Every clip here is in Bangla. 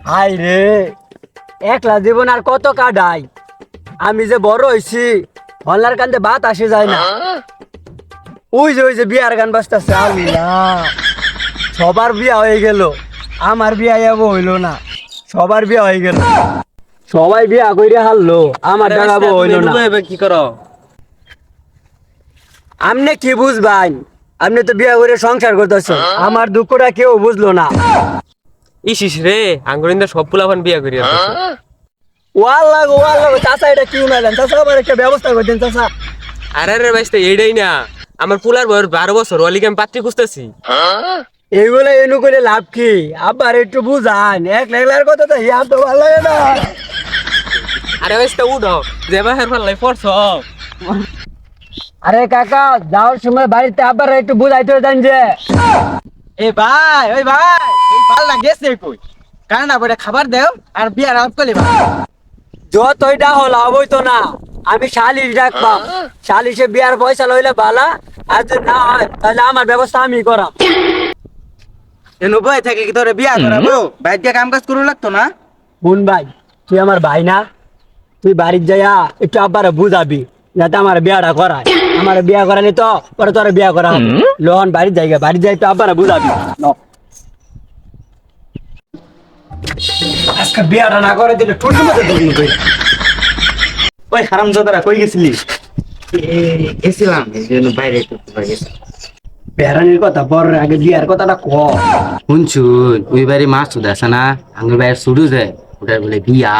হাই রে, একলা জীবন আর কত কাটাই। আমি যে বড় হইছি, হল্লার কান্দে ভাত আসে যায় না। ওই যে বিয়ার গান বাজতেছে, আল্লাহ। সবার বিয়া হয়ে গেল, আমার বিয়া যাবো হইলো না। সবার বিয়া হয়ে গেল, সবাই বিয়া কইরে হারলো, আমার জাগাবো হইলো না। কি করো? আমনে কি বুঝবাই? আপনি তো বিয়া করে সংসার করতেছেন, আমার দুঃখটা কেউ বুঝলো না। ইসিস রে, আঙ্গুরিন্দা সব পোলাপান বিয়া করিয়া ওয়াল্লাহ চাচা, এটা কি উনাইলেন চাচা? আবার একটা ব্যবস্থা করে দেন চাচা। আরে রে বাইস্তা এইটাই না, আমার পোলার বয়স 12 বছর, ওলিকে আমি পাত্রী খুঁজতেছি। এইগুলো এনু করে লাভ কি? আবার একটু বুঝান, এক লেগলার কথা তো ইয়া তো ভালো লাগে না। আরে বাইস্তা উঠো, যে বাহের পাল্লাই পড়ছ। আরে কাকা, যাওয়ার সময় বাড়িতে আবার একটু বুঝাইতে দেন যে। এ ভাই, ওই ভাই, এই পাল্লা গেছে কই? কারণা বড় খাবার দেও আর বিয়ার আউট করলি ভাই। যতইটা হল হইতো না, আমি শালিশ ডাকবাম। শালিশে বিয়ার পয়সা লইলে বালা, আর যদি না হয় তাহলে আমার ব্যবস্থা আমি করাম। এনু বই থেকে কি তোরে বিয়া করাবো? বাইর দিয়ে কাম কাজ করু লাগতো না? বোন ভাই, তুই আমার ভাই না? তুই বাড়ির যাইয়া একটু আব্বারে বুঝাবি যাতে আমার বিয়াটা করায়। আমার বিয়া করালি তো পরে তোর বিয়া করা হবে। লোহন বাড়ির জায়গা, বাড়ির যাই একটু আব্বারে বুঝাবি। আজকে বিয়াটা না করে দিলে টুটির মধ্যে দুর্নীতি করি। ওই হারামজাদারা কই গেছিলি? গেছিলাম এই জন্য বাইরে একটু গেছি। বেড়ানির কথা বড়, আগে বিয়ার কথাটা ক। শুনছুন ওই বাড়ি মাছ চুদ আছে না, আঙ্গুর বাইরে শুরু যায় ওটার বলে বিয়া।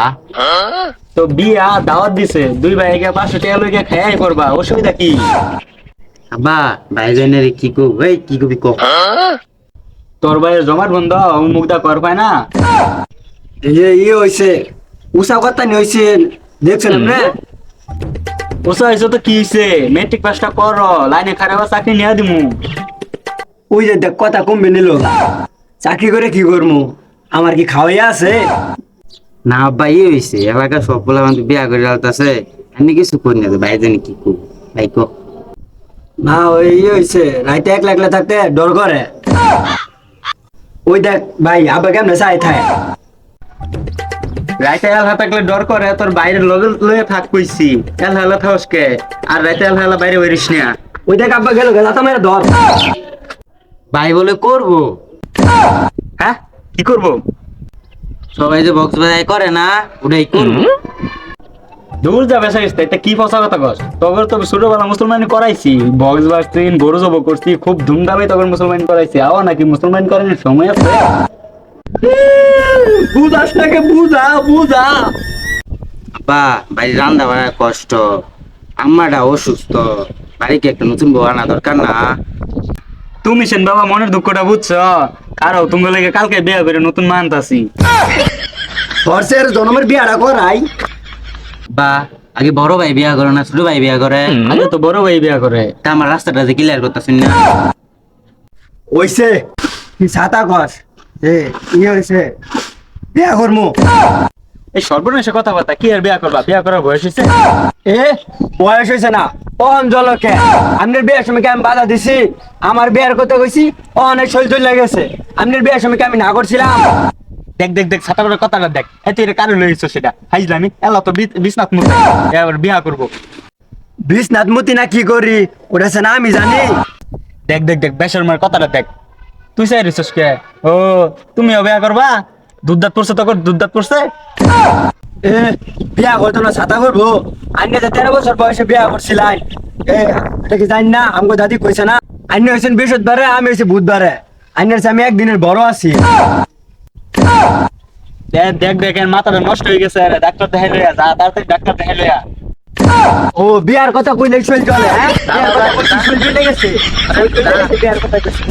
তো বিয়া দাওয়াত দিছে, দুই ভাই কে 500 টাকা লইয়া খাই করবা, অসুবিধা কি? আব্বা ভাই জনের কি কো, এই কি কবি ক। তোর ভাইয়ের জমাট বন্ধ মুখদা কর পায় না। ই হইছে উষা কথা নি হইছে, দেখছেন আপনি? ওসা হইছে তো কি হইছে? মেট্রিক পাসটা কর, লাইনে খারাপ চাকরি নিয়ে দিমু। ওই যে দেখ কথা কমবে নিল, চাকরি করে কি করবো? আমার কি খাওয়াইয়া আছে? না আব্বা ই হইছে, এলাকার সব বলে আমাদের বিয়া করে আলতাছে, আমি কিছু করি না, ভাই জানি কি কো, ভাই ক। না ওই হইছে, রাইতে একলা একলা থাকতে ডর করে। ওই দেখ ভাই, আবার কেমনে চাই থায়। রাইতে এলহা থাকলে ডর করে, তোর বাইরে লগে লয়ে থাক কইছি। এলহালা থাকসকে আর রাইতে এলহালা বাইরে বেরিস না। ওই দেখ আব্বা গেল, গেলা তো মেরে ধর। ভাই বলে করবো, হ্যাঁ কি করবো? সবাই যে বক্স বাজাই করে না, ওটাই করবো। দূর যাবে শেষ, এটা কি ফসা কথা কস? তখন তো ছোটবেলা মুসলমানি করাইছি, বক্স বাজছি, গরু জব করছি, খুব ধুমধামে তখন মুসলমানি করাইছি। আও নাকি মুসলমানি করেন সময় আছে? বুঝাস নাকি? বুঝা বুঝা। আব্বা বাড়ি রান্না বাড়ার কষ্ট, আম্মাটা অসুস্থ, বাড়িকে একটা নতুন বউ আনা দরকার না। তুমি সেন বাবা মনের দুঃখটা বুঝছো? কারো তুমি লেগে কালকে বিয়ে করে নতুন মানতাছি। হর্ষের জন্মের বিয়াটা করাই। বা আগে বড় ভাই বিয়া করে না ছোট ভাই বিয়া করে? আগে তো বড় ভাই বিয়ে করে। তা আমার রাস্তাটা যে ক্লিয়ার করতেছেন না। ওইছে কি ছাতা কস এ ইয়ে হইছে, বিয়া করমু। এই সর্বনাশে কথাবার্তা, কি আর বিয়ে করবা? বিয়ে করার বয়স হয়েছে? এ বয়স হয়েছে না, অহন জলকে আপনার বিয়ের সময় কি আমি বাধা দিছি? আমার বিয়ের কথা কইছি, অনেক সহ্য লেগেছে। আপনার বিয়ের সময় কি আমি না করছিলাম? দেখ দেখ দেখ ছাতা করে কথাটা দেখ, এত এটা কারণ লইছো সেটা হাইজলামি। এলা তো বিছনাথ মুখে এবার বিয়া করবো। বিশ্বনাথ মতি না কি করি ওটা সে না আমি জানি। দেখ দেখ দেখ বেসর মার কথাটা দেখ, তুই চাই রিসোর্স কে? ও তুমিও বিয়া করবা? দুধ দাঁত পড়ছে তখন, দুধ দাঁত পড়ছে। এ বিয়া করতো না ছাতা করবো? আইনে যে 13 বছর বয়সে বিয়া করছিলাই, এ এটা কি জানি না? আমাকে দাদি কইছে না, আইনে হয়েছেন বৃহস্পতিবারে, আমি হয়েছি বুধবারে। আইনের চেয়ে আমি একদিনের বড় আছি। দেখ দেখ দেখ এর মাথাটা নষ্ট হয়ে গেছে, আরে ডাক্তার দেখাই লইয়া যা, তাড়াতাড়ি ডাক্তার দেখাই লইয়া। ও বিয়ার কথা কইলে চল চলে, হ্যাঁ? বিয়ার কথা কইছি, চল চলে গেছে। বিয়ার কথা কইছি।